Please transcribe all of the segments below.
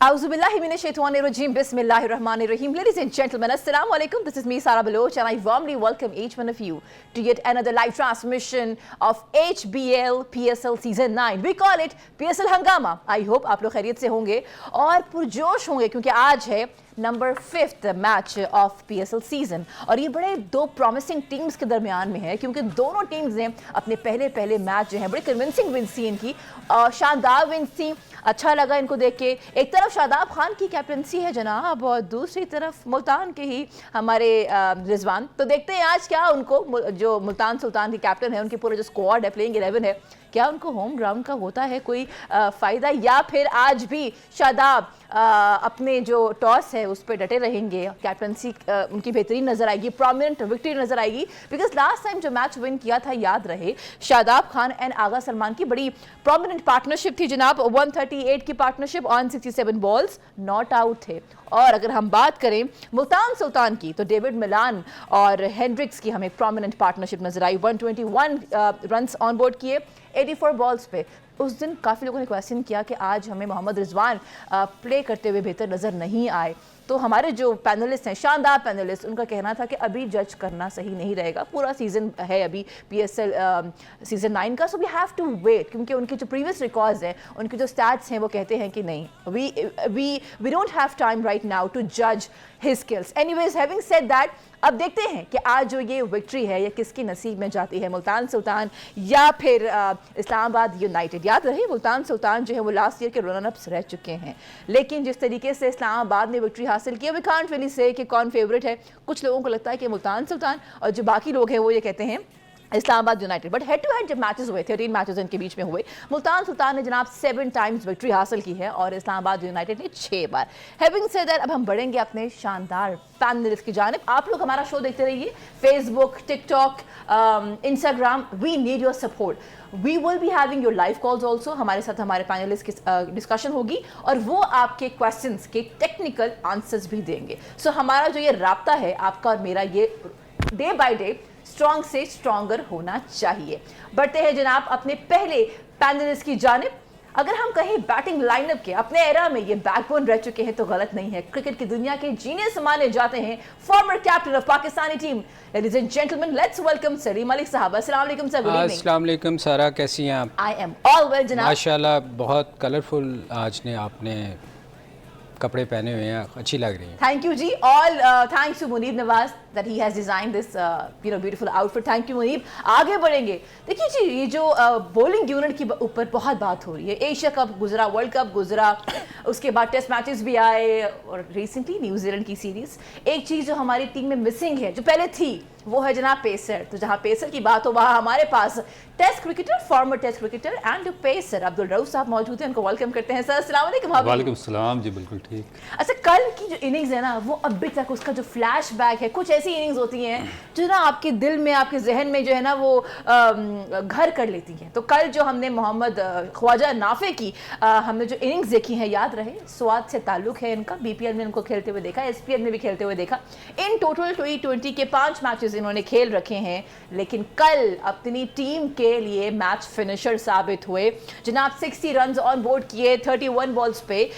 Auzubillahiminashaitanirrajim. Bismillahirrahmanirrahim. Ladies and gentlemen, Assalamu alaikum. This is me, Sara Baloch, and I warmly welcome each one of you to yet another live transmission of HBL PSL Season 9. We call it PSL Hangama. I hope आप लोग खैरियत से होंगे और पुरजोश होंगे क्योंकि आज है number 5th match of PSL season और ये बड़े दो प्रॉमिसिंग टीम्स के दरमियान में है क्योंकि दोनों टीम्स ने अपने पहले मैच जो है बड़े कन्विंसिंग विन्स थी इनकी, शानदार विन्स थी। अच्छा लगा इनको देख के। एक तरफ शादाब खान की कैप्टनसी है जनाब और दूसरी तरफ मुल्तान के ही हमारे रिजवान। तो देखते हैं आज क्या उनको, जो मुल्तान सुल्तान की कैप्टन है, उनकी पूरा जो स्क्वाड है, प्लेइंग 11 है, क्या उनको होम ग्राउंड का होता है कोई फ़ायदा या फिर आज भी शादाब अपने जो टॉस है उस पर डटे रहेंगे। कैप्टनसी उनकी बेहतरीन नज़र आएगी, प्रोमिनेंट विक्ट्री नज़र आएगी बिकॉज लास्ट टाइम जो मैच विन किया था याद रहे, शादाब खान एंड आगा सलमान की बड़ी प्रोमिनेंट पार्टनरशिप थी जनाब। 138 की partnership on 67 balls, not out थे। और अगर हम बात करें मुल्तान सुल्तान की तो डेविड मिलान और हेंड्रिक्स की हमें प्रोमिनेंट पार्टनरशिप नजर आई। 121 रन्स ऑन बोर्ड किए 84 बॉल्स पे। उस दिन काफ़ी लोगों ने क्वेश्चन किया कि आज हमें मोहम्मद रिजवान प्ले करते हुए बेहतर नज़र नहीं आए। तो हमारे जो पैनलिस्ट हैं, शानदार पैनलिस्ट, उनका कहना था कि अभी जज करना सही नहीं रहेगा, पूरा सीज़न है अभी पीएसएल सीज़न 9 का, so we have to wait क्योंकि उनके जो प्रीवियस रिकॉर्ड्स हैं, उनके जो स्टैट्स हैं, वो कहते हैं कि नहीं, we don't have time right now to जज his skills. Anyways, having said that, अब देखते हैं कि आज जो ये विक्ट्री है ये किसकी नसीब में जाती है, मुल्तान सुल्तान या फिर इस्लामाबाद यूनाइटेड। याद रहे मुल्तान सुल्तान जो है वो लास्ट ईयर के रनर अप्स रह चुके हैं, लेकिन जिस तरीके से इस्लामाबाद ने विक्ट्री हासिल की, वी कांट रियली से कि कौन फेवरेट है। कुछ लोगों को लगता है कि मुल्तान सुल्तान और जो बाकी लोग हैं वो ये कहते हैं Islamabad United. But head to head जब मैचेस हुए, 13 मैचेस इनके बीच में हुए, मुल्तान सुल्तान ने जनाब 7 टाइम्स विक्ट्री हासिल की है और इस्लामाबाद यूनाइटेड ने 6 बार। हैविंग सेड दैट, अब हम बढ़ेंगे अपने शानदार पैनलिस्ट की जानिब। आप लोग हमारा शो देखते रहिए, Facebook, TikTok, Instagram, we need your support. We will be having your live calls also. हमारे साथ हमारे पैनलिस्ट की डिस्कशन होगी और वो आपके क्वेश्चंस के टेक्निकल आंसर्स भी देंगे। सो हमारा जो ये राब्ता है आपका और मेरा, ये डे बाय डे स्ट्रॉन्ग से स्ट्रॉन्गर होना चाहिए। बढ़ते हैं जनाब अपने पहले पैनलिस्ट की जानिब। अगर हम कहीं बैटिंग लाइनअप के अपने एरा में ये बैकबोन रह चुके हैं तो गलत नहीं है। क्रिकेट की दुनिया के जीनियस माने जाते हैं former captain of Pakistani team. Ladies and gentleman, let's welcome Salim Ali साहब। अस्सलाम वालेकुम सर। Good evening. अस्सलाम वालेकुम सारा, कैसी हैं आप? आई एम ऑल वेल जनाब। माशाल्लाह, बहुत कलरफुल आज ने आपने कपड़े पहने हुए हैं, अच्छी लग रही है। Thank you ji. All thanks to Munib Nawaz that he has designed this beautiful outfit. Thank you Munib. आगे बढ़ेंगे। देखिए जी, ये जो बॉलिंग यूनिट के ऊपर बहुत बात हो रही है। एशिया कप गुजरा, वर्ल्ड कप गुजरा, उसके बाद टेस्ट मैचेस भी आए और रिसेंटली न्यूजीलैंड की सीरीज। एक चीज़ जो हमारी टीम में मिसिंग है, जो पहले थी, वो है जनाब पेसर। तो जहाँ पेसर की बात हो वहाँ हमारे पास test cricketer, former test cricketer and pacer Abdul Rauf साहब मौजूद हैं। उनको वेलकम करते हैं सर। अस्सलाम वालेकुम। वालेकुम सलाम जी, बिल्कुल ठीक। अच्छा, कल की जो इनिंग्स है ना, वो अभी तक उसका जो फ्लैशबैक है, कुछ ऐसी इनिंग्स होती हैं जो ना आपके दिल में, आपके जहन में जो है ना वो घर कर लेती हैं। तो कल जो हमने मोहम्मद ख्वाजा नाफे की हमने जो इनिंग्स देखी हैं, याद रहे, स्वाद से ताल्लुक है इनका। बीपीएल में इनको खेलते हुए देखा, एसपीएल में भी खेलते हुए देखा। इन टोटल T20 के 5 मैचेस इन्होंने खेल रखे हैं, लेकिन कल अपनी टीम के लिए मैच फिनिशर साबित हुए जनाब। 60 रन ऑन बोर्ड किए 31 बॉल्स पे,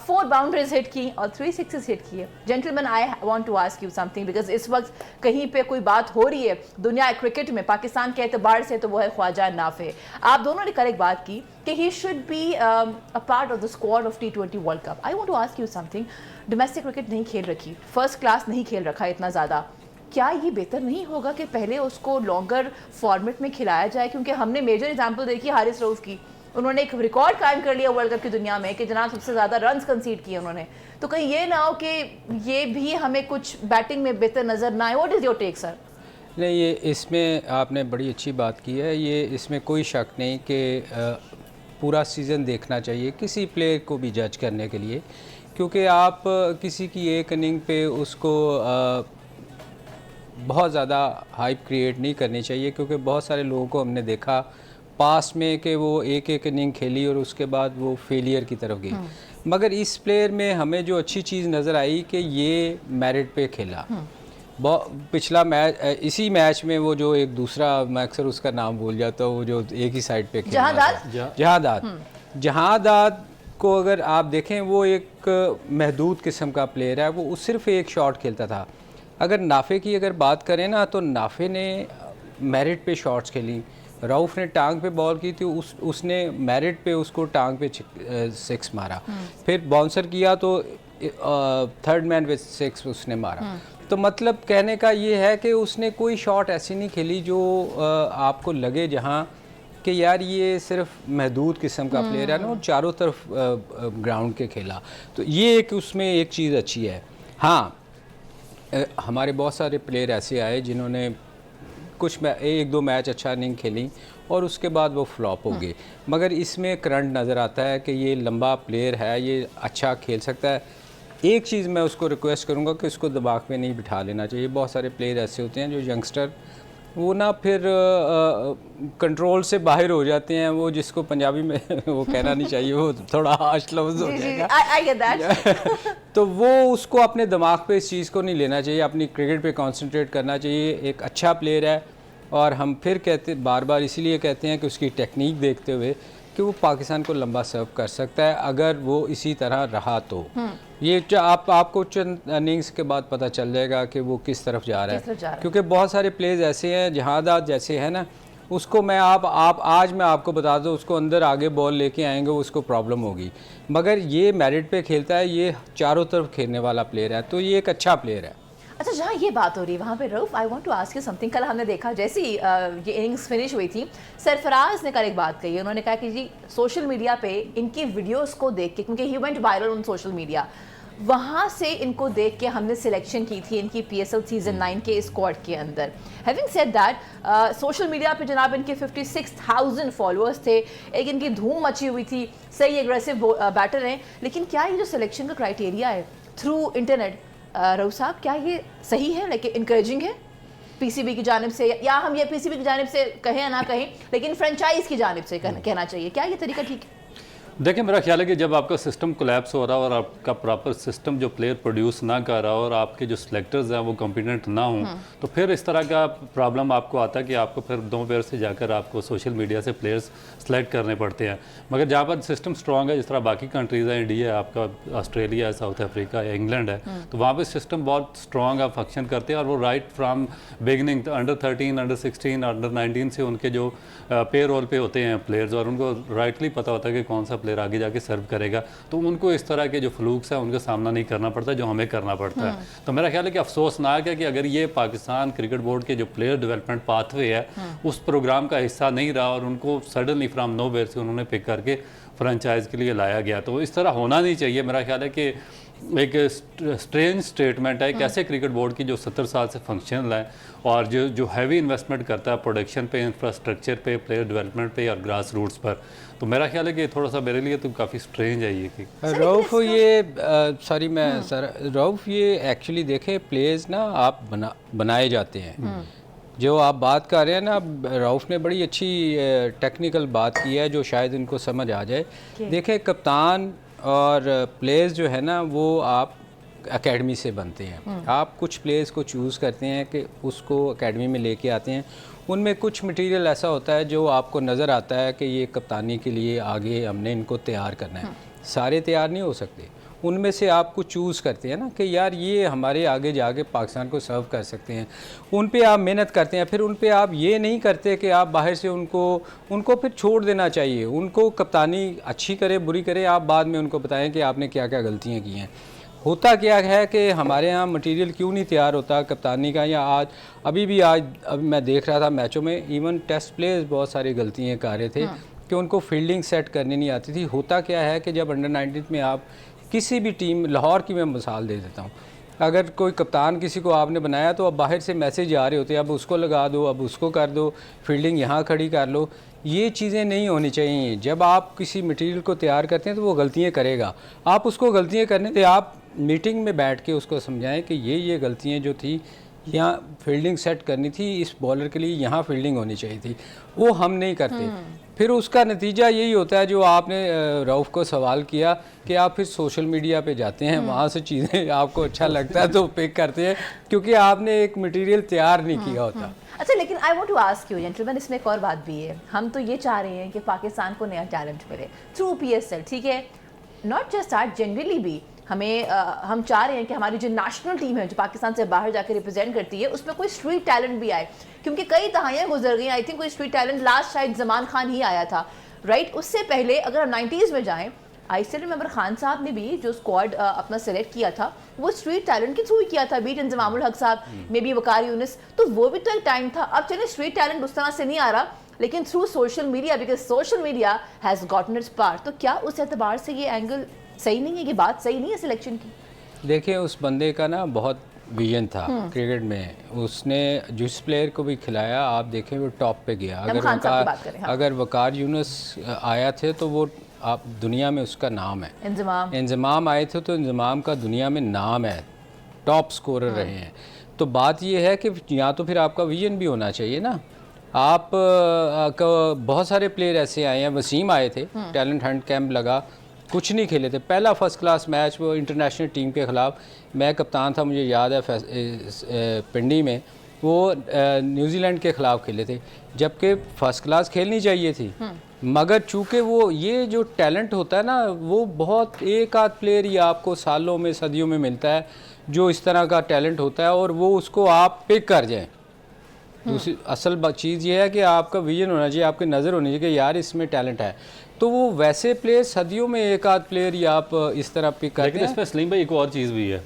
4 बाउंड्रीज हिट की और 3 सिक्सेस हिट किए। Gentleman, I want to ask you something because इस वक्त कहीं पे कोई बात हो रही है दुनिया क्रिकेट में पाकिस्तान के एतबार से, तो वो है ख्वाजा नाफे। आप दोनों ने करेक्ट बात की कि he should be a part of the squad of T20 world cup. I want to ask you something, domestic cricket नहीं खेल रखी, फर्स्ट क्लास नहीं खेल रखा इतना ज़्यादा, क्या ये बेहतर नहीं होगा कि पहले उसको लॉन्गर फॉर्मेट में खिलाया जाए? क्योंकि हमने मेजर एग्जांपल देखी हारिस रऊफ की, उन्होंने एक रिकॉर्ड कायम कर लिया वर्ल्ड कप की दुनिया में कि जनाब सबसे ज़्यादा रन्स कंसीड किए उन्होंने। तो कहीं ये ना हो कि ये भी हमें कुछ बैटिंग में बेहतर नज़र ना आए। What is your take sir? नहीं, ये इसमें आपने बड़ी अच्छी बात की है। ये इसमें कोई शक नहीं कि पूरा सीज़न देखना चाहिए किसी प्लेयर को भी जज करने के लिए, क्योंकि आप किसी की एक इनिंग पे उसको बहुत ज़्यादा हाइप क्रिएट नहीं करनी चाहिए, क्योंकि बहुत सारे लोगों को हमने देखा पास में कि वो एक इनिंग खेली और उसके बाद वो फेलियर की तरफ गई। मगर इस प्लेयर में हमें जो अच्छी चीज़ नज़र आई कि ये मेरिट पे खेला। पिछला मैच, इसी मैच में वो जो एक दूसरा, मैं अक्सर उसका नाम भूल जाता हूँ, वो जो एक ही साइड पे खेला, जहादात उसको अगर आप देखें वो एक महदूद किस्म का प्लेयर है, वो सिर्फ एक शॉट खेलता था। अगर नाफे की अगर बात करें ना, तो नाफे ने मेरिट पे शॉट्स खेली, रऊफ़ ने टांग पे बॉल की थी, उसने मेरिट पे उसको टांग पे 6 मारा, फिर बाउंसर किया तो थर्ड मैन पे 6 उसने मारा। तो मतलब कहने का ये है कि उसने कोई शॉट ऐसी नहीं खेली जो आपको लगे जहाँ कि यार ये सिर्फ महदूद किस्म का प्लेयर है ना, और चारों तरफ ग्राउंड के खेला। तो ये एक उसमें एक चीज़ अच्छी है। हाँ, हमारे बहुत सारे प्लेयर ऐसे आए जिन्होंने कुछ 1-2 मैच अच्छा नहीं खेली और उसके बाद वो फ्लॉप हो गए, मगर इसमें करंट नज़र आता है कि ये लंबा प्लेयर है, ये अच्छा खेल सकता है। एक चीज़ मैं उसको रिक्वेस्ट करूँगा कि उसको दिमाग में नहीं बिठा लेना चाहिए। बहुत सारे प्लेयर ऐसे होते हैं जो यंगस्टर, वो ना फिर कंट्रोल से बाहर हो जाते हैं, वो जिसको पंजाबी में वो कहना नहीं चाहिए, वो थोड़ा हार्श लफ्ज़ हो जाएगा। I get that. तो वो उसको अपने दिमाग पे इस चीज़ को नहीं लेना चाहिए, अपनी क्रिकेट पे कंसंट्रेट करना चाहिए। एक अच्छा प्लेयर है और हम फिर बार बार इसीलिए कहते हैं कि उसकी टेक्निक देखते हुए कि वो पाकिस्तान को लंबा सर्व कर सकता है अगर वो इसी तरह रहा तो। ये आपको चंद इनिंग्स के बाद पता चल जाएगा कि वो किस तरफ जा रहा है, क्योंकि बहुत सारे प्लेयर्स ऐसे हैं, जहादात जैसे हैं ना, उसको मैं आज मैं आपको बता दूं, उसको अंदर आगे बॉल लेके आएंगे उसको प्रॉब्लम होगी, मगर ये मेरिट पे खेलता है, ये चारों तरफ खेलने वाला प्लेयर है, तो ये एक अच्छा प्लेयर है। अच्छा, जहाँ ये बात हो रही है वहाँ पे Rauf, I want to ask you something. कल हमने देखा जैसे ही ये इनिंग्स फिनिश हुई थी, सरफराज ने कल एक बात कही, उन्होंने कहा कि जी सोशल मीडिया पे इनकी वीडियोस को देख के, क्योंकि he went viral on social media, वहाँ से इनको देख के हमने सिलेक्शन की थी इनकी PSL सीजन 9 के स्क्वाड के अंदर। Having said that, social media पे जनाब इनके 56,000 फॉलोअर्स थे, एक इनकी धूम मची हुई थी, सही एग्रेसिव बैटर हैं, लेकिन क्या ये जो सिलेक्शन का क्राइटेरिया है थ्रू इंटरनेट, रऊफ साहब, क्या ये सही है, लाइक इनकरेजिंग है PCB की जानिब से, या हम ये PCB की जानिब से कहें या ना कहें, लेकिन फ्रेंचाइज की जानिब से कहना चाहिए, क्या ये तरीका ठीक है? देखिए, मेरा ख्याल है कि जब आपका सिस्टम कोलैप्स हो रहा है और आपका प्रॉपर सिस्टम जो प्लेयर प्रोड्यूस ना कर रहा और आपके जो सिलेक्टर्स हैं वो कॉम्पिटेंट ना हों, तो फिर इस तरह का प्रॉब्लम आपको आता है कि आपको फिर 2 बार से जाकर आपको सोशल मीडिया से प्लेयर्स सेलेक्ट करने पड़ते हैं। मगर जहाँ पर सिस्टम स्ट्रॉन्ग है, जिस तरह बाकी कंट्रीज़ हैं, इंडिया है, आपका ऑस्ट्रेलिया है, साउथ अफ्रीका या इंग्लैंड है, तो वहाँ पर सिस्टम बहुत स्ट्रॉन्ग है, फंक्शन करते हैं, और वो right from beginning under 13, under 16, under 19 से उनके जो पे रोल पे होते हैं प्लेयर्स, और उनको राइटली पता होता है कि कौन सा प्लेयर आगे जाके सर्व करेगा, तो उनको इस तरह के जो फ्लूक्स हैं उनका सामना नहीं करना पड़ता जो हमें करना पड़ता है। तो मेरा ख्याल है कि अफसोसनाक है कि अगर ये पाकिस्तान क्रिकेट बोर्ड के जो प्लेयर डेवलपमेंट पाथवे है उस प्रोग्राम का हिस्सा नहीं रहा और उनको सडनली फ्राम नोवेयर से उन्होंने पिक करके फ्रेंचाइज के लिए लाया गया, तो इस तरह होना नहीं चाहिए। मेरा ख्याल है कि एक स्ट्रेंज स्टेटमेंट है, कैसे क्रिकेट बोर्ड की जो 70 साल से फंक्शनल है और जो हैवी इन्वेस्टमेंट करता है प्रोडक्शन पे, इंफ्रास्ट्रक्चर पे, प्लेयर डेवलपमेंट पे और ग्रास रूट्स पर, तो मेरा ख्याल है कि थोड़ा सा मेरे लिए तो काफ़ी स्ट्रेंज है ये कि रऊफ रऊफ ये एक्चुअली देखें, प्लेयर्स ना आप बनाए जाते हैं। जो आप बात कर रहे हैं ना, रऊफ ने बड़ी अच्छी टेक्निकल बात की है जो शायद इनको समझ आ जाए। देखें, कप्तान और प्लेयर्स जो है ना वो आप एकेडमी से बनते हैं। आप कुछ प्लेयर्स को चूज़ करते हैं कि उसको एकेडमी में लेके आते हैं, उनमें कुछ मटेरियल ऐसा होता है जो आपको नज़र आता है कि ये कप्तानी के लिए आगे हमने इनको तैयार करना है। सारे तैयार नहीं हो सकते, उनमें से आप कुछ चूज़ करते हैं ना कि यार ये हमारे आगे जाके पाकिस्तान को सर्व कर सकते हैं, उन पे आप मेहनत करते हैं। फिर उन पे आप ये नहीं करते कि आप बाहर से उनको फिर छोड़ देना चाहिए। उनको कप्तानी अच्छी करे बुरी करे, आप बाद में उनको बताएं कि आपने क्या क्या गलतियाँ की हैं। होता क्या है कि हमारे यहाँ मटेरियल क्यों नहीं तैयार होता कप्तानी का, या अभी मैं देख रहा था मैचों में, इवन टेस्ट प्लेयर्स बहुत सारी गलतियाँ कर रहे थे कि उनको फील्डिंग सेट करनी नहीं आती थी। होता क्या है कि जब अंडर 19 में आप किसी भी टीम, लाहौर की मैं मिसाल दे देता हूँ, अगर कोई कप्तान किसी को आपने बनाया तो अब बाहर से मैसेज आ रहे होते हैं, अब उसको लगा दो, अब उसको कर दो, फील्डिंग यहाँ खड़ी कर लो। ये चीज़ें नहीं होनी चाहिए। जब आप किसी मटेरियल को तैयार करते हैं तो वो गलतियाँ करेगा, आप उसको गलतियाँ करने दें। आप मीटिंग में बैठ के उसको समझाएं कि ये गलतियाँ जो थी, यहाँ फील्डिंग सेट करनी थी, इस बॉलर के लिए यहाँ फील्डिंग होनी चाहिए थी, वो हम नहीं करते। फिर उसका नतीजा यही होता है जो आपने रऊफ को सवाल किया कि आप फिर सोशल मीडिया पे जाते हैं, वहाँ से चीज़ें आपको अच्छा लगता है तो पिक करते हैं, क्योंकि आपने एक मटेरियल तैयार नहीं किया होता। अच्छा, लेकिन I want to ask you gentleman, इसमें एक और बात भी है। हम तो ये चाह रहे हैं कि पाकिस्तान को नया टैलेंट मिले थ्रू PSL, ठीक है, नॉट जस्ट दैट, जनरली भी हमें हम चाह रहे हैं कि हमारी जो नेशनल टीम है जो पाकिस्तान से बाहर जाकर रिप्रेजेंट करती है उसमें कोई स्ट्रीट टैलेंट भी आए, क्योंकि कई दहाइयाँ गुजर गई। आई थिंक कोई स्ट्रीट टैलेंट लास्ट शायद जमान खान ही आया था, राइट? उससे पहले अगर हम 90s में जाएं, आई स्टिल रिमेंबर खान साहब ने भी जो स्क्वाड अपना सेलेक्ट किया था वो स्ट्रीट टैलेंट के थ्रू ही किया था, बीट इंजमामुल हक साहब, मे बी वकार यूनिस, तो वो भी तो एक टाइम था। अब चलिए स्ट्रीट टैलेंट उस तरह से नहीं आ रहा, लेकिन through social media, because social media has gotten it's part. तो क्या उस एतबार से ये एंगल सही नहीं है, ये बात सही नहीं है सिलेक्शन की? देखिए उस बंदे का ना बहुत विजन था क्रिकेट में, उसने जिस प्लेयर को भी खिलाया आप देखें वो टॉप पे गया। अगर वकार यूनुस आया थे तो वो आप दुनिया में उसका नाम है। इंजमाम आए थे तो इंजमाम का दुनिया में नाम है, टॉप स्कोरर रहे हैं। तो बात ये है कि या तो फिर आपका विजन भी होना चाहिए ना। आप बहुत सारे प्लेयर ऐसे आए हैं, वसीम आए थे, टैलेंट हंट कैंप लगा, कुछ नहीं खेले थे, पहला फर्स्ट क्लास मैच वो इंटरनेशनल टीम के ख़िलाफ़, मैं कप्तान था, मुझे याद है पिंडी में, वो न्यूजीलैंड के ख़िलाफ़ खेले थे, जबकि फ़र्स्ट क्लास खेलनी चाहिए थी। मगर चूँकि वो ये जो टैलेंट होता है ना, वो बहुत एक आध प्लेयर ही आपको सालों में सदियों में मिलता है जो इस तरह का टैलेंट होता है और वो उसको आप पिक कर जाएँ। दूसरी असल चीज़ ये है कि आपका विजन होना चाहिए, आपकी नज़र होनी चाहिए कि यार इसमें टैलेंट है। तो वो वैसे प्लेयर सदियों में एक आध प्लेयर ही आप इस तरह पिक करते हैं। लेकिन इसमें सलीम भाई एक और चीज़ भी है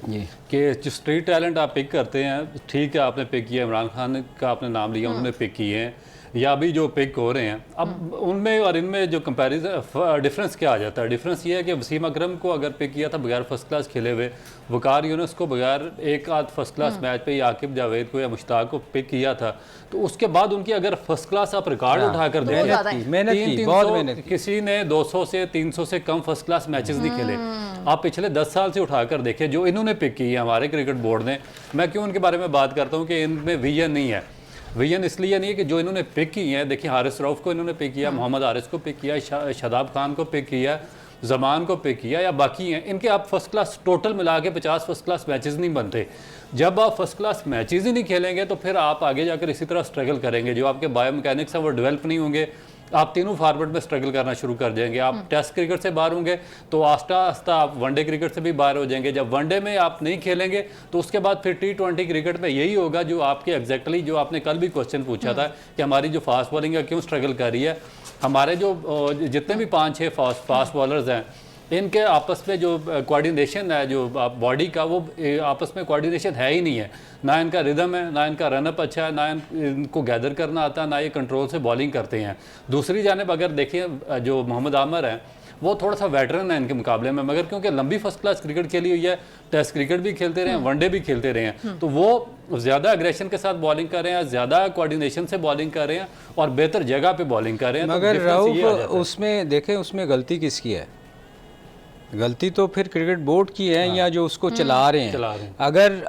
कि जो स्ट्रीट टैलेंट आप पिक करते हैं, ठीक है आपने पिक किया, इमरान खान का आपने नाम लिया, उन्होंने पिक किए हैं, या अभी जो पिक हो रहे हैं, अब उनमें और इनमें जो कंपैरिजन डिफरेंस क्या आ जाता है? डिफरेंस ये है कि वसीम अकरम को अगर पिक किया था बगैर फर्स्ट क्लास खेले हुए, वकार यूनुस को बगैर एक आध फर्स्ट क्लास मैच पे, या आकिब जावेद को या मुश्ताक को पिक किया था, तो उसके बाद उनकी अगर फर्स्ट क्लास आप रिकॉर्ड उठाकर देखें, किसी ने 200 से 300 से कम फर्स्ट क्लास मैचेस नहीं खेले। आप पिछले 10 साल से उठाकर देखें जो इन्होंने पिक की है हमारे क्रिकेट बोर्ड ने। मैं क्यों उनके बारे में बात करता हूँ कि इनमें विजन नहीं है। विजन इसलिए नहीं है कि जो इन्होंने पिक की है, देखिए हारिस रऊफ को इन्होंने पिक किया, मोहम्मद हारिस को पिक किया, शादाब खान को पिक किया, जमान को पिक किया, या बाकी हैं, इनके आप फर्स्ट क्लास टोटल मिला के 50 फर्स्ट क्लास मैचेस नहीं बनते। जब आप फर्स्ट क्लास मैचेस ही नहीं खेलेंगे तो फिर आप आगे जाकर इसी तरह स्ट्रगल करेंगे, जो आपके बायो मैकेनिक्स हैं वो डेवलप नहीं होंगे, आप तीनों फॉर्मेट में स्ट्रगल करना शुरू कर देंगे। आप टेस्ट क्रिकेट से बाहर होंगे तो आस्ता आस्ता आप वनडे क्रिकेट से भी बाहर हो जाएंगे। जब वनडे में आप नहीं खेलेंगे तो उसके बाद फिर T20 क्रिकेट में यही होगा जो आपके एग्जैक्टली जो आपने कल भी क्वेश्चन पूछा था कि हमारी जो फास्ट बॉलिंग है क्यों स्ट्रगल कर रही है। हमारे जो जितने भी 5-6 फास्ट बॉलर्स हैं, इनके आपस में जो कोऑर्डिनेशन है जो बॉडी का, वो आपस में कोऑर्डिनेशन है ही नहीं है। ना इनका रिदम है, ना इनका रनअप अच्छा है, ना इनको गैदर करना आता है, ना ये कंट्रोल से बॉलिंग करते हैं। दूसरी जानिब अगर देखिए जो मोहम्मद आमिर हैं वो थोड़ा सा वेटरन है इनके मुकाबले में, मगर क्योंकि लंबी फर्स्ट क्लास क्रिकेट खेली हुई है, टेस्ट क्रिकेट भी खेलते रहे हैं, वनडे भी खेलते रहे हैं, तो वो ज़्यादा एग्रेशन के साथ बॉलिंग कर रहे हैं, ज़्यादा कोऑर्डिनेशन से बॉलिंग कर रहे हैं और बेहतर जगह पे बॉलिंग कर रहे हैं। मगर रऊफ उसमें देखें, उसमें गलती किसकी है? गलती तो फिर क्रिकेट बोर्ड की है या जो उसको चला रहे हैं।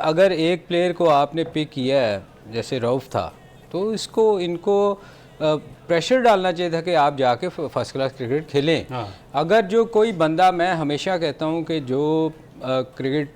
अगर एक प्लेयर को आपने पिक किया है जैसे रऊफ था, तो इनको प्रेशर डालना चाहिए था कि आप जाके फर्स्ट क्लास क्रिकेट खेलें। अगर जो कोई बंदा, मैं हमेशा कहता हूं कि जो क्रिकेट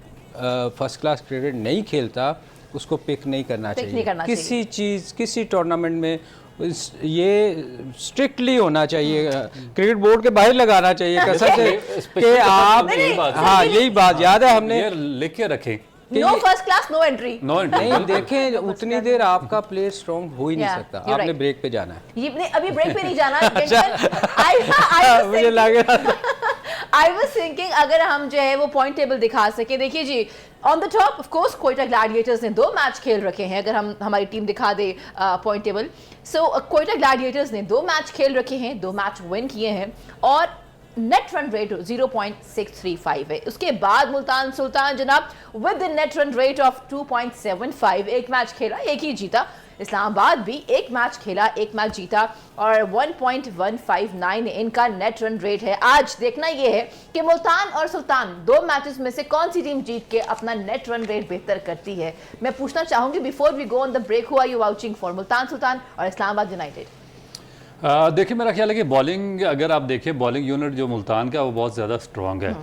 फर्स्ट क्लास क्रिकेट नहीं खेलता उसको पिक नहीं करना चाहिए। किसी टूर्नामेंट में ये स्ट्रिक्टली होना चाहिए, क्रिकेट बोर्ड के बाहर लगाना चाहिए कसम से कि आप, हाँ यही बात याद है हमने लिख के रखें, no first class no entry. नहीं देखें, उतनी देर आपका प्लेयर स्ट्रॉन्ग हो ही नहीं सकता, आपने ब्रेक पे जाना है। ये अभी ब्रेक पे नहीं जाना। मुझे लग आई वाज थिंकिंग अगर हम जो है वो पॉइंट टेबल दिखा सके। देखिए जी, on the top of course Quetta Gladiators ने 2 मैच खेल रखे हैं। अगर हम हमारी टीम दिखा दे पॉइंट टेबल, सो कोयटा ग्लैडिएटर्स ने 2 मैच खेल रखे हैं, 2 मैच विन किए हैं और नेट रन रेट 0.635 है। उसके बाद मुल्तान सुल्तान जनाब with net run rate of 2.75, एक मैच खेला एक ही जीता। इस्लामाबाद भी एक मैच खेला एक मैच जीता और 1.159 इनका नेट रन रेट है। आज देखना यह है कि मुल्तान और सुल्तान 2 मैचेस में से कौन सी टीम जीत के अपना नेट रन रेट बेहतर करती है। मैं पूछना चाहूंगी before we go on the break, who are you vouching for, Multan Sultan और इस्लामाबाद यूनाइटेड? देखिए मेरा ख्याल है कि बॉलिंग, अगर आप देखें बॉलिंग यूनिट जो मुल्तान का वो बहुत ज़्यादा स्ट्रॉन्ग है।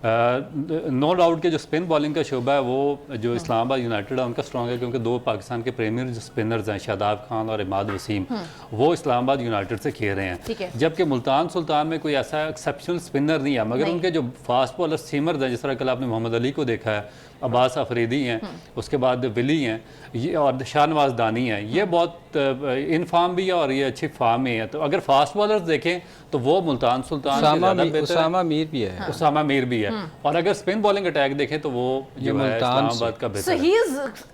नो डाउट के जो स्पिन बॉलिंग का शोबा है वो जो इस्लामाबाद यूनाइटेड है उनका स्ट्रॉन्ग है, क्योंकि दो पाकिस्तान के प्रीमियर जो स्पिनर्स हैं शादाब खान और इमाद वसीम वो इस्लामाबाद यूनाइटेड से खेल रहे हैं, जबकि मुल्तान सुल्तान में कोई ऐसा एक्सेप्शनल स्पिनर नहीं है, मगर उनके जो फास्ट बॉलर सीमर्स हैं, जिस तरह कल आपने मोहम्मद अली को देखा है, अब्बास अफरीदी हैं, उसके बाद विली हैं, ये और शाहनवाज दानी हैं, ये बहुत इन फार्म भी है और ये अच्छी फार्म में है। तो अगर फास्ट बॉलर्स देखें तो वो मुल्तान सुल्तान उसामा मीर भी है, उसामा मीर भी है, और अगर स्पिन बॉलिंग अटैक देखें तो वो जो है इस्लामाबाद का बेहतर है। So he is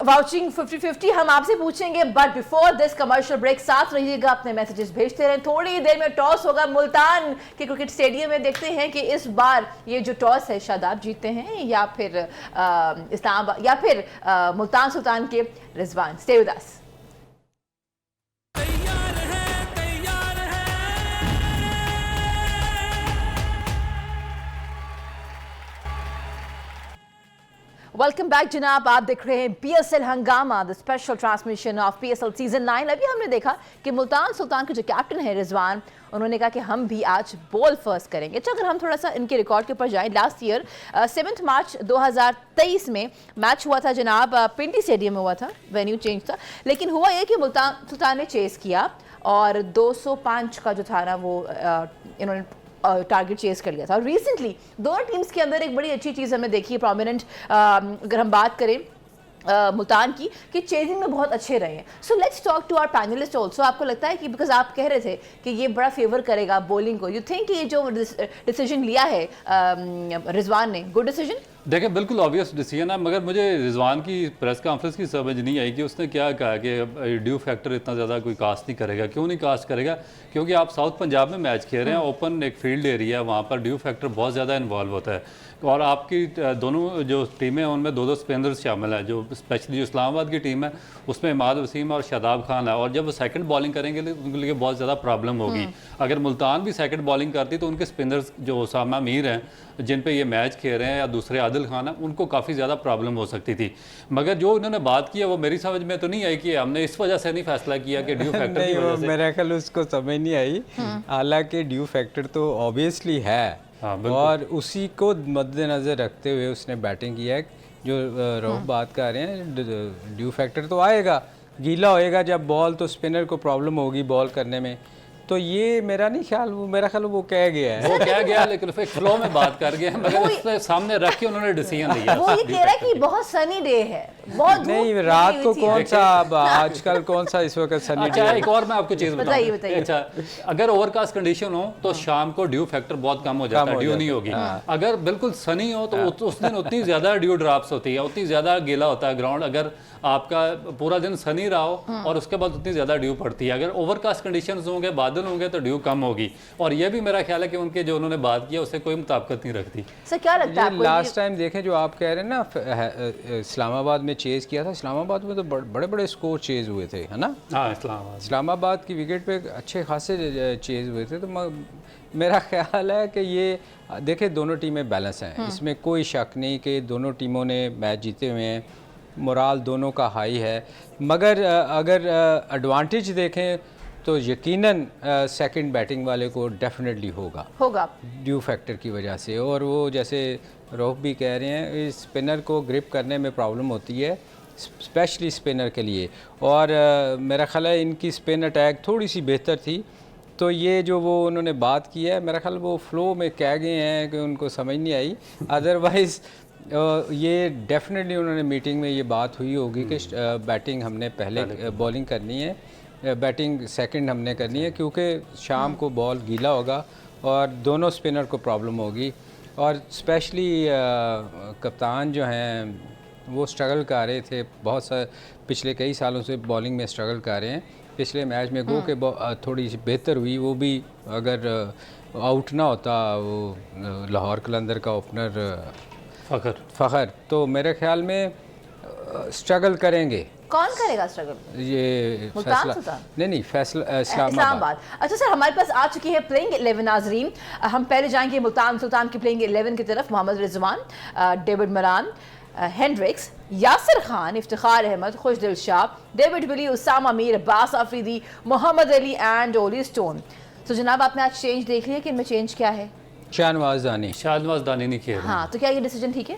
vouching 50-50। हम आपसे पूछेंगे, but before this commercial break साथ रहिएगा, अपने मैसेजेस भेजते रहें। थोड़ी देर में टॉस होगा मुल्तान के क्रिकेट स्टेडियम में, देखते हैं कि इस बार ये जो टॉस है शादाब जीतते हैं या फिर इस्लामाबाद या फिर मुल्तान सुल्तान के Rizwan. Stay with us. Welcome back जनाब, आप देख रहे हैं PSL हंगामा, the special transmission of PSL season 9। अभी हमने देखा कि मुल्तान सुल्तान के जो कैप्टन है रिजवान, उन्होंने कहा कि हम भी आज बॉल फर्स्ट करेंगे। अच्छा, अगर हम थोड़ा सा इनके रिकॉर्ड के ऊपर जाएं, लास्ट ईयर 7 मार्च 2023 में मैच हुआ था जनाब, पिंडी स्टेडियम में हुआ था, वेन्यू चेंज था, लेकिन हुआ यह कि मुल्तान सुल्तान ने चेस किया और 205 का जो था ना वो इन्होंने टारगेट चेस कर लिया था। और रिसेंटली दोनों टीम्स के अंदर एक बड़ी अच्छी चीज़ हमें देखी है, प्रोमिनेंट अगर हम बात करें मुल्तान की, कि चेजिंग में बहुत अच्छे रहे हैं। So let's talk to our panelist also. आपको लगता है कि बिकॉज आप कह रहे थे कि ये बड़ा फेवर करेगा बॉलिंग को, यू थिंक ये जो डिसीजन लिया है रिजवान ने, गुड डिसीजन? देखिए, बिल्कुल ऑब्वियस डिसीजन है, मगर मुझे रिजवान की प्रेस कॉन्फ्रेंस की समझ नहीं आई कि उसने क्या कहा कि ड्यू फैक्टर इतना ज़्यादा कोई कास्ट नहीं करेगा। क्यों नहीं कास्ट करेगा? क्योंकि आप साउथ पंजाब में मैच खेल रहे हैं, ओपन एक फील्ड एरिया है, वहाँ पर ड्यू फैक्टर बहुत ज़्यादा इन्वॉल्व होता है, और आपकी दोनों जो टीमें हैं उनमें 2-2 स्पिनर्स शामिल हैं। जो स्पेशली जो इस्लामाबाद की टीम है उसमें इमाद वसीम और शादाब खान है, और जब वो सेकंड बॉलिंग करेंगे तो उनके लिए बहुत ज़्यादा प्रॉब्लम होगी। अगर मुल्तान भी सेकंड बॉलिंग करती तो उनके स्पिनर्स जो उसामा मीर हैं जिन पे ये मैच खेल रहे हैं, या दूसरे आदिल खान है, उनको काफ़ी ज़्यादा प्रॉब्लम हो सकती थी। मगर जो उन्होंने बात की है वो मेरी समझ में तो नहीं आई कि हमने इस वजह से नहीं फैसला किया कि ड्यू फैक्टर की वजह से। मेरा ख्याल उसको समझ नहीं आई, हालांकि ड्यू फैक्टर तो ऑब्वियसली है, और उसी को मद्देनज़र रखते हुए उसने बैटिंग किया है। जो रऊफ बात कर रहे हैं, ड्यू फैक्टर तो आएगा, गीला होएगा जब बॉल, तो स्पिनर को प्रॉब्लम होगी बॉल करने में। तो ये मेरा नहीं ख्याल, मेरा ख्याल वो कह गया है, वो कह गया, लेकिन फिर फ्लो में बात कर गया, मगर उसके सामने रख के उन्होंने डिसीजन लिया। वो ये कह रहा है कि बहुत सनी डे है, बहुत नहीं रात को कौन सा, आजकल कौन सा इस वक्त सनी डे। अच्छा, एक और मैं आपको चीज़ बताऊं। अच्छा, अगर ओवरकास्ट कंडीशन हो तो शाम को ड्यू फैक्टर बहुत कम हो जाता है, ड्यू नहीं होगी। अगर बिल्कुल सनी हो तो उस दिन उतनी ज़्यादा ड्यू ड्रॉप्स होती है, उतनी ज़्यादा गीला होता है ग्राउंड। अगर आपका पूरा दिन सनी रहा हो और उसके बाद उतनी ज़्यादा ड्यू पड़ती है। अगर ओवरकास्ट कंडीशंस होंगे, बादल होंगे, तो ड्यू कम होगी। और ये भी मेरा ख्याल है कि उनके जो उन्होंने बात किया उससे कोई मुताबिकत नहीं रखती। सर क्या लगता है आपको? लास्ट टाइम देखें जो आप कह रहे हैं ना, इस्लामाबाद में चेज किया था, इस्लामाबाद में तो बड़े बड़े स्कोर चेज हुए थे, है ना? हाँ, इस्लामाबाद की विकेट पे अच्छे खासे चेज हुए थे। तो मेरा ख्याल है कि ये देखें दोनों टीमें बैलेंस हैं, इसमें कोई शक नहीं कि दोनों टीमों ने मैच जीते हुए हैं, मोराल दोनों का हाई है। मगर अगर एडवांटेज देखें तो यकीनन सेकंड बैटिंग वाले को डेफिनेटली होगा ड्यू फैक्टर की वजह से। और वो जैसे रऊफ भी कह रहे हैं, इस स्पिनर को ग्रिप करने में प्रॉब्लम होती है, स्पेशली स्पिनर के लिए। और मेरा ख्याल है इनकी स्पिन अटैक थोड़ी सी बेहतर थी। तो ये जो वो उन्होंने बात की है, मेरा ख्याल वो फ्लो में कह गए हैं कि उनको समझ नहीं आई। अदरवाइज़ ये डेफिनेटली उन्होंने मीटिंग में ये बात हुई होगी कि बैटिंग हमने पहले बॉलिंग करनी है, बैटिंग सेकंड हमने करनी है, क्योंकि शाम को बॉल गीला होगा और दोनों स्पिनर को प्रॉब्लम होगी। और स्पेशली कप्तान जो हैं वो स्ट्रगल कर रहे थे, बहुत सा पिछले कई सालों से बॉलिंग में स्ट्रगल कर रहे हैं। पिछले मैच में गो के थोड़ी सी बेहतर हुई, वो भी अगर आउट ना होता वो लाहौर कलंदर का ओपनर फ़खर, तो मेरे ख्याल में स्ट्रगल करेंगे। कौन करेगा स्ट्रगल? ये फैसला नहीं, फैसला इस्लामाबाद। अच्छा सर, हमारे पास आ चुकी है प्लेइंग 11 नाजरीन। हम पहले जाएंगे मुल्तान सुल्तान की प्लेइंग 11 की तरफ। Mohammad Rizwan, Dawid Malan, Hendricks, Yasir Khan, Iftikhar Ahmed, Khushdil Shah, David Willey, Usama Mir, Abbas Afridi, Mohammad Ali and Olly Stone. तो जनाब आपने आज चेंज देख लिया कि इनमें चेंज क्या है? शाहनवाज दानी। शाहनवाज दानी नहीं खेल रहे। हाँ, तो क्या ये डिसीजन ठीक है?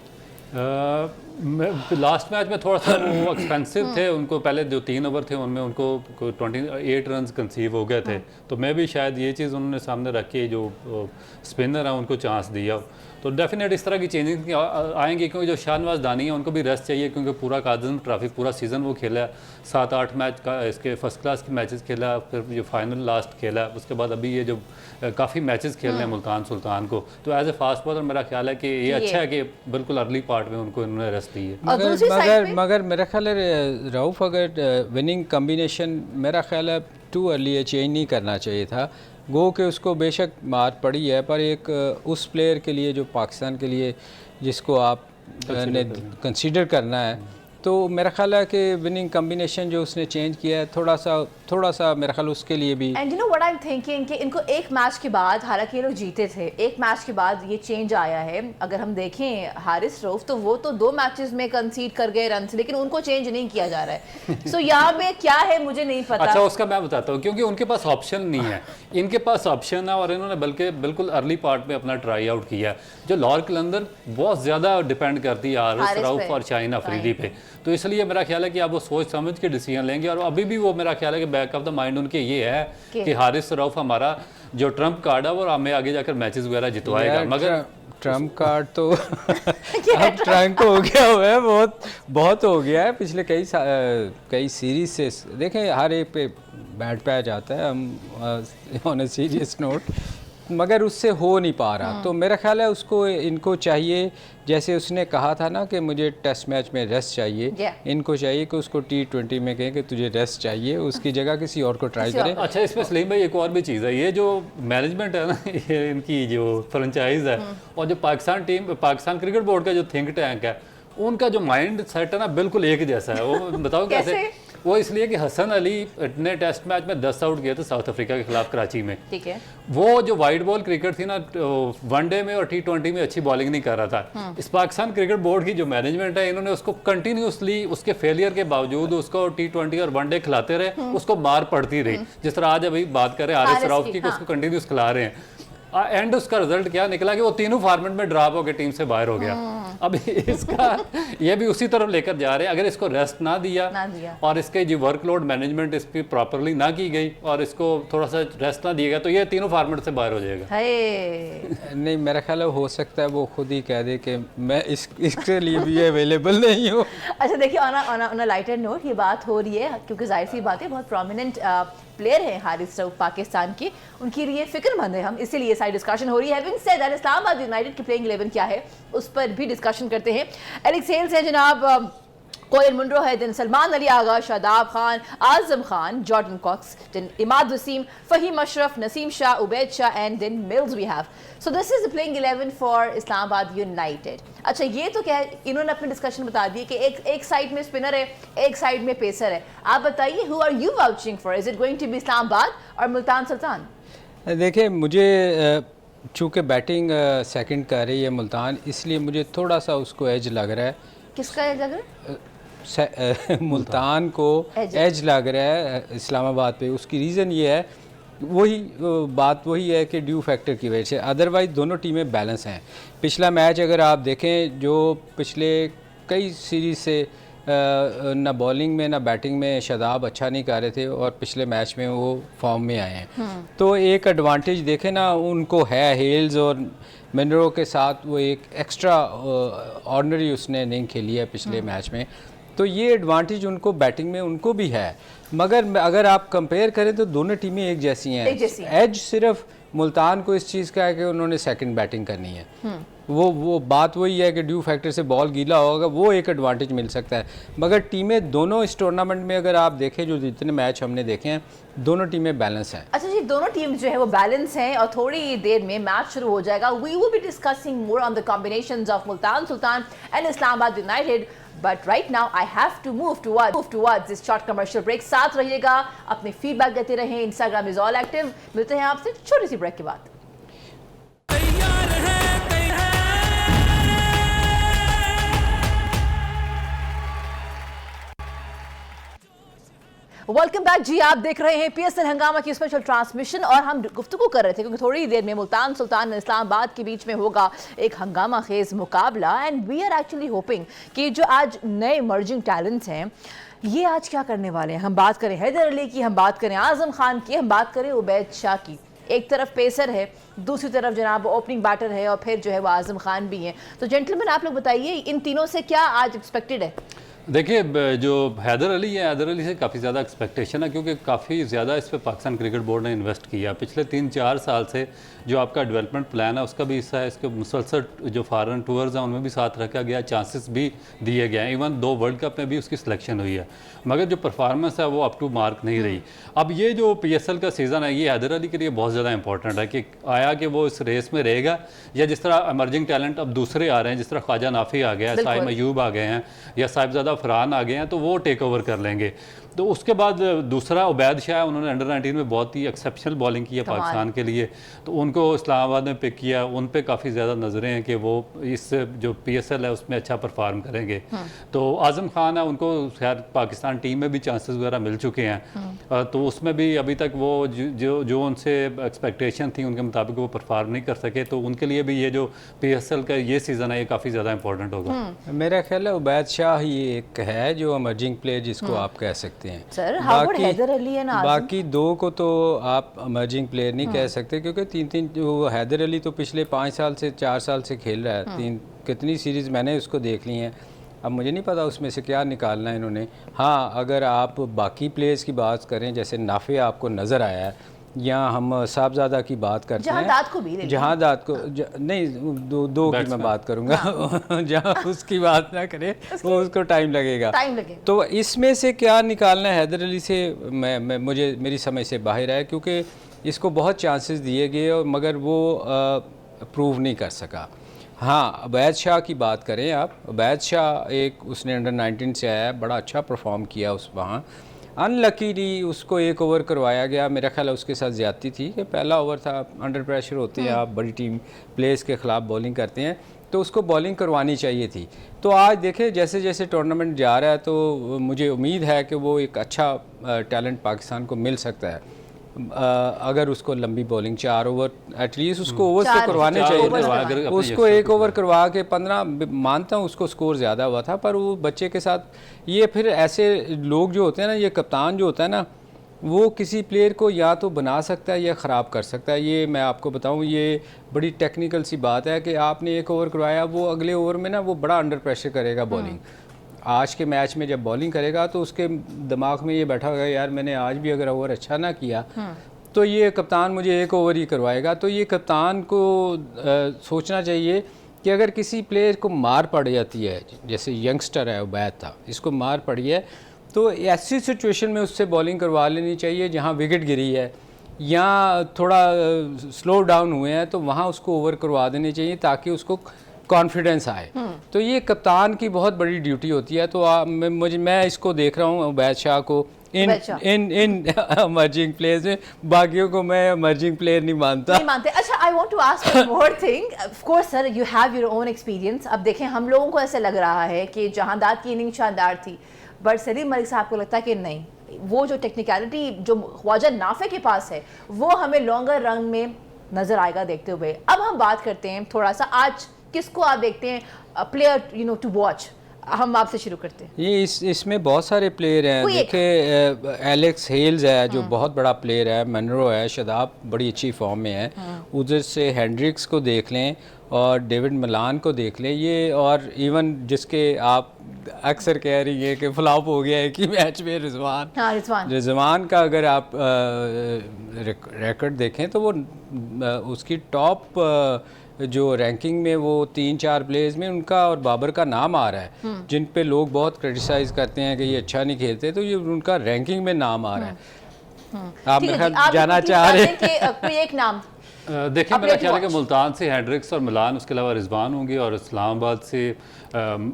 लास्ट मैच में थोड़ा सा वो एक्सपेंसिव थे, उनको पहले जो 3 ओवर थे उनमें उनको 28 रन कंसीव हो गए थे, तो मैं भी शायद ये चीज़ उन्होंने सामने रख के जो स्पिनर है उनको चांस दिया। तो डेफिनेट इस तरह की चेंजिंग आएंगी, क्योंकि जो शाहनवाज दानी है उनको भी रेस्ट चाहिए, क्योंकि पूरा काज़म ट्रॉफी पूरा सीज़न वो खेला, 7-8 मैच का इसके फर्स्ट क्लास के मैचेस खेला, फिर जो फाइनल लास्ट खेला, उसके बाद अभी ये जो काफ़ी मैचेस खेल रहे हैं मुल्तान सुल्तान को, तो एज ए फास्ट बॉलर मेरा ख्याल है कि ये अच्छा है कि बिल्कुल अर्ली पार्ट में उनको इन्होंने रेस्ट दी है। मगर मेरा ख्याल है रऊफ़, अगर विनिंग कम्बिनेशन मेरा ख्याल है टू अर्ली है, चेंज नहीं करना चाहिए था। गो कि उसको बेशक मार पड़ी है, पर एक उस प्लेयर के लिए जो पाकिस्तान के लिए जिसको आप ने कंसीडर करना है, तो मेरा ख्याल है कि विनिंग कम्बिनेशन जो उसने चेंज किया है थोड़ा सा मेरा ख्याल उसके लिए भी। And you know what I am thinking कि इनको एक मैच के बाद, हालांकि ये लोग जीते थे, एक मैच के बाद ये चेंज आया है। अगर हम देखें हारिस रऊफ, तो वो तो 2 मैचेस में कंसीड कर गए रन, लेकिन उनको चेंज नहीं किया जा रहा है। सो यहाँ पे क्या है मुझे नहीं पता। अच्छा, उसका मैं बताता हूँ, क्योंकि उनके पास ऑप्शन नहीं है, इनके पास ऑप्शन है और इन्होंने बल्कि बिल्कुल अर्ली पार्ट में अपना ट्राई आउट किया। जो लाहौर कलंदर बहुत ज़्यादा डिपेंड करती है हारिस रऊफ और शाहीन अफरीदी पे, तो इसलिए मेरा ख्याल है कि आप वो सोच समझ के डिसीजन लेंगे। और अभी भी वो मेरा ख्याल है कि बैक ऑफ द माइंड उनके ये है कि हारिस रऊफ हमारा जो ट्रम्प कार्ड है वो हमें आगे जाकर मैचेस वगैरह जितवाएगा। मगर ट्रम्प कार्ड तो अब ट्रम्प हो गया हुआ है, बहुत हो गया है। पिछले कई सीरीज से देखें, हर एक पे बैट पे आ जाता है, हम ऑन अ सीरियस नोट, मगर उससे हो नहीं पा रहा। तो मेरा ख्याल है उसको इनको चाहिए, जैसे उसने कहा था ना कि मुझे टेस्ट मैच में रेस्ट चाहिए, इनको चाहिए कि उसको T20 में कहें कि तुझे रेस्ट चाहिए, उसकी जगह किसी और को ट्राई करें। अच्छा, इसमें सलीम भाई एक और भी चीज़ है, ये जो मैनेजमेंट है ना, ये इनकी जो फ्रेंचाइज है और जो पाकिस्तान क्रिकेट बोर्ड का जो थिंक टैंक है, उनका जो माइंड सेट है ना बिल्कुल एक जैसा है। वो बताओ कैसे? वो इसलिए कि हसन अली ने टेस्ट मैच में 10 आउट किए थे साउथ अफ्रीका के खिलाफ कराची में। ठीक है, वो जो वाइड बॉल क्रिकेट थी ना, वनडे में और T20 में अच्छी बॉलिंग नहीं कर रहा था। इस पाकिस्तान क्रिकेट बोर्ड की जो मैनेजमेंट है, इन्होंने उसको कंटिन्यूसली उसके फेलियर के बावजूद उसको T20 और वनडे खिलाते रहे, उसको मार पड़ती रही। जिस तरह आज अभी बात करें हारिस रऊफ की, उसको कंटिन्यूस खिला रहे हैं। एंड उसका रिजल्ट क्या निकला कि वो तीनों फॉर्मेट में ड्रॉप हो गए, टीम से बाहर हो गया। अब इसका ये भी उसी तरफ लेकर जा रहे हैं। अगर इसको रेस्ट ना दिया और इसके जो वर्कलोड मैनेजमेंट इस पर प्रॉपरली ना की गई और इसको थोड़ा सा रेस्ट ना दिया गया, तो ये तीनों फॉर्मेट से बाहर हो जाएगा। नहीं, मेरा ख्याल है हो सकता है वो खुद ही कह दे कि मैं इसके लिए भी अवेलेबल नहीं हूँ। अच्छा देखिए, ऑन अ लाइटर नोट ये बात हो रही है, क्योंकि जाहिर सी बात है बहुत प्रोमिनेंट प्लेयर हैं हारिस रऊफ पाकिस्तान की, उनकी लिए फिक्रमंद है हम, इसीलिए सारी डिस्कशन हो रही है। Having said that, Islamabad United की प्लेइंग 11 क्या है उस पर भी डिस्कशन करते हैं। एलेक्स हेल्स है जनाब, कोयल मुंड्रो है, then Salman Ali Agha, Shadab Khan, Azam Khan, Jordan Cox, then Imad Wasim, Faheem Ashraf, Naseem Shah, Ubaid Shah and then Mills we have. So this is the playing 11 for Islamabad United. अच्छा, ये तो क्या है, इन्होंने अपने डिस्कशन बता दिए कि एक साइड में स्पिनर है, एक साइड में पेसर है। आप बताइए, who are you vouching for? Is it going to be Islamabad और मुल्तान सुल्तान? देखिए, मुझे चूँकि बैटिंग सेकंड कर रही है मुल्तान, इसलिए मुझे थोड़ा सा उसको एज लग रहा है। किसका एज लग रहा है? मुल्तान को एज लग रहा है इस्लामाबाद पे। उसकी रीज़न ये है, बात वही है कि ड्यू फैक्टर की वजह से। अदरवाइज़ दोनों टीमें बैलेंस हैं। पिछला मैच अगर आप देखें, जो पिछले कई सीरीज़ से ना बॉलिंग में ना बैटिंग में शादाब अच्छा नहीं कर रहे थे और पिछले मैच में वो फॉर्म में आए हैं। तो एक एडवांटेज देखें ना उनको है, हेल्स और मिनरो के साथ वो एक एक्स्ट्रा ऑर्डिनरी उसने इनिंग खेली है पिछले मैच में, तो ये एडवांटेज उनको बैटिंग में उनको भी है। मगर अगर आप कंपेयर करें तो दोनों टीमें एक जैसी हैं। एज सिर्फ मुल्तान को इस चीज़ का है कि उन्होंने सेकंड बैटिंग करनी है। वो बात वही है कि ड्यू फैक्टर से बॉल गीला होगा, वो एक एडवांटेज मिल सकता है। मगर टीमें दोनों इस टूर्नामेंट में अगर आप देखें, जो जितने मैच हमने देखे हैं, दोनों टीमें बैलेंस हैं। अच्छा जी, दोनों टीम जो है वो बैलेंस हैं और थोड़ी देर में मैच शुरू हो जाएगा। We will be discussing more on the combinations of Multan Sultan and Islamabad United, but right now I have to move towards this short commercial break. साथ रहिएगा, अपने फीडबैक देते रहें। Instagram is all active. मिलते हैं आपसे छोटी सी ब्रेक के बाद। Welcome back ji. आप देख रहे हैं पीएसएल हंगामा की स्पेशल ट्रांसमिशन और हम गुफ्तगू कर रहे थे क्योंकि थोड़ी देर में मुल्तान सुल्तान इस्लामाबाद के बीच में होगा एक हंगामा खेज मुकाबला and we are actually hoping कि जो आज नए इमर्जिंग टैलेंट्स हैं ये आज क्या करने वाले हैं। हम बात करें हैदर अली की, हम बात करें आजम खान की, हम बात करें उबैद शाह की। एक तरफ पेसर है, दूसरी तरफ जनाब ओपनिंग बैटर है और फिर जो है वो आजम खान भी हैं। तो जेंटलमैन आप लोग बताइए इन तीनों से क्या आज एक्सपेक्टेड है? देखिए, जो हैदर अली है, हैदर अली से काफ़ी ज़्यादा एक्सपेक्टेशन है क्योंकि काफ़ी ज़्यादा इस पर पाकिस्तान क्रिकेट बोर्ड ने इन्वेस्ट किया। पिछले 3-4 साल से जो आपका डेवलपमेंट प्लान है उसका भी हिस्सा है। इसके मुसलसल जो फॉरेन टूर्स हैं उनमें भी साथ रखा गया, चांसेस भी दिए गए हैं। इवन 2 वर्ल्ड कप में भी उसकी सिलेक्शन हुई है, मगर जो परफॉर्मेंस है वो अप टू मार्क नहीं रही। अब ये जो पीएसएल का सीज़न है ये हैदर अली के लिए बहुत ज़्यादा इंपॉर्टेंट है कि आया कि वो इस रेस में रहेगा या जिस तरह इमर्जिंग टैलेंट अब दूसरे आ रहे हैं, जिस तरह ख्वाजा नाफी आ गया है, साइम अयूब आ गए हैं या साहिबजादा फरहान आ गए हैं, तो वो टेक ओवर कर लेंगे। तो उसके बाद दूसरा उबैद शाह, उन्होंने अंडर 19 में बहुत ही एक्सेप्शनल बॉलिंग की है पाकिस्तान के लिए, तो उनको इस्लामाबाद में पिक किया। उन पे काफ़ी ज़्यादा नज़रें हैं कि वो इस जो पीएसएल है उसमें अच्छा परफॉर्म करेंगे। तो आजम खान है, उनको खैर पाकिस्तान टीम में भी चांसेस वगैरह मिल चुके हैं, तो उसमें भी अभी तक वो जो उनसे एक्सपेक्टेशन थी उनके मुताबिक वो परफॉर्म नहीं कर सके। तो उनके लिए भी ये जो पीएसएल का ये सीज़न है ये काफ़ी ज़्यादा इंपॉर्टेंट होगा। मेरा ख्याल है उबैद शाह ही एक है जो इमर्जिंग प्लेयर जिसको आप कह सकते हैं। सर, हैदर अली है ना, बाकी 2 को तो आप इमर्जिंग प्लेयर नहीं कह सकते क्योंकि 3 जो हैदर अली तो पिछले 5 साल से 4 साल से खेल रहा है। कितनी सीरीज़ मैंने उसको देख ली हैं, अब मुझे नहीं पता उसमें से क्या निकालना है इन्होंने। हाँ, अगर आप बाकी प्लेयर्स की बात करें जैसे नाफे आपको नज़र आया है या हम साहबजादा की बात करते हैं, जहादात को नहीं, दो की मैं बात करूंगा। जहाँ उसकी बात ना करें वो उसको टाइम लगेगा। तो इसमें से क्या निकालना है हैदर अली से मुझे मेरी समझ से बाहर है क्योंकि इसको बहुत चांसेस दिए गए और मगर वो प्रूव नहीं कर सका। हाँ, उबैद शाह की बात करें आप, उबैद शाह एक उसने अंडर 19 से आया, बड़ा अच्छा परफॉर्म किया उस वहाँ। अनलकीली उसको 1 ओवर करवाया गया, मेरा ख्याल है उसके साथ ज़्यादती थी कि पहला ओवर था, अंडर प्रेशर होते हैं, आप बड़ी टीम प्लेयर्स के ख़िलाफ़ बॉलिंग करते हैं तो उसको बॉलिंग करवानी चाहिए थी। तो आज देखें जैसे जैसे टूर्नामेंट जा रहा है तो मुझे उम्मीद है कि वो एक अच्छा टैलेंट पाकिस्तान को मिल सकता है अगर उसको लंबी बॉलिंग 4 ओवर एटलीस्ट उसको ओवर से करवाने चाहिए। उसको 1 ओवर करवा के 15, मानता हूँ उसको स्कोर ज़्यादा हुआ था, पर वो बच्चे के साथ ये फिर ऐसे लोग जो होते हैं ना, ये कप्तान जो होता है ना, वो किसी प्लेयर को या तो बना सकता है या ख़राब कर सकता है। ये मैं आपको बताऊँ, ये बड़ी टेक्निकल सी बात है कि आपने 1 ओवर करवाया, वो अगले ओवर में ना वो बड़ा अंडर प्रेशर करेगा बॉलिंग। आज के मैच में जब बॉलिंग करेगा तो उसके दिमाग में ये बैठा होगा यार मैंने आज भी अगर ओवर अच्छा ना किया तो ये कप्तान मुझे 1 ओवर ही करवाएगा। तो ये कप्तान को सोचना चाहिए कि अगर किसी प्लेयर को मार पड़ जाती है, जैसे यंगस्टर है उबैद था, इसको मार पड़ी है, तो ऐसी सिचुएशन में उससे बॉलिंग करवा लेनी चाहिए जहाँ विकेट गिरी है या थोड़ा स्लो डाउन हुए हैं, तो वहाँ उसको ओवर करवा देनी चाहिए ताकि उसको कॉन्फिडेंस आए। तो ये कप्तान की बहुत बड़ी ड्यूटी होती है। तो मैं इसको देख रहा हूँ उबैद शाह को इन इमर्जिंग प्लेयर्स में, बाकियों को मैं इमर्जिंग प्लेयर नहीं मानते। अच्छा, I want to ask one more thing. Of course sir, you have your own experience. अब देखें, हम लोगों को ऐसे लग रहा है कि जहांदाद की इनिंग शानदार थी, बट सलीम मलिक साहब को लगता है कि नहीं, वो जो टेक्निकलिटी जो ख्वाजा नाफे के पास है वो हमें लॉन्गर रन में नजर आएगा देखते हुए। अब हम बात करते हैं थोड़ा सा, आज किसको आप देखते हैं प्लेयर टू वॉच? हम आपसे शुरू करते हैं। ये इसमें बहुत सारे प्लेयर हैं। देखिए, एलेक्स हेल्स है जो बहुत बड़ा प्लेयर है, मनरो है, शदाब बड़ी अच्छी फॉर्म में है, उधर से हेंड्रिक्स को देख लें और डेविड मलान को देख लें, ये और इवन जिसके आप अक्सर कह रही है कि फ्लॉप हो गया है कि मैच में रिजवान का अगर आप रिकॉर्ड देखें तो वो उसकी टॉप जो रैंकिंग में वो 3-4 प्लेयर्स में उनका और बाबर का नाम आ रहा है, जिन पे लोग बहुत क्रिटिसाइज़ करते हैं कि ये अच्छा नहीं खेलते, तो ये उनका रैंकिंग में नाम आ रहा है। आप मेरे ख्याल जाना चाह रहे हैं कोई एक नाम? देखिए अपने मेरा ख्याल है कि watch। मुल्तान से हेंड्रिक्स और मिलान, उसके अलावा रिजवान होंगे, और इस्लामाबाद से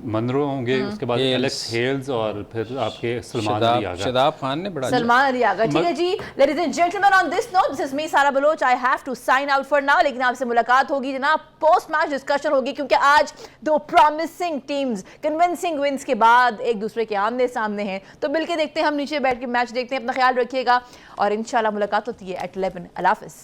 मनरो होंगे, उसके बाद हेल्स। एलेक्स हेल्स, और फिर आपके सलमान अली आगा। शदाब खान ने बड़ा सलमान अली आगा। ठीक है जी, ladies and gentleman, on this note this is me Sara Baloch, I have to sign out for now, लेकिन आपसे मुलाकात होगी जनाब, पोस्ट मैच डिस्कशन होगी, क्योंकि आज दो प्रॉमिसिंग टीम्स कन्विंसिंग विंस के बाद एक दूसरे के आमने सामने हैं। तो मिलके देखते हैं, हम नीचे बैठ के मैच देखते हैं, अपना ख्याल रखिएगा और इंशाल्लाह मुलाकात होती है एट 11। अल्लाह हाफिज़।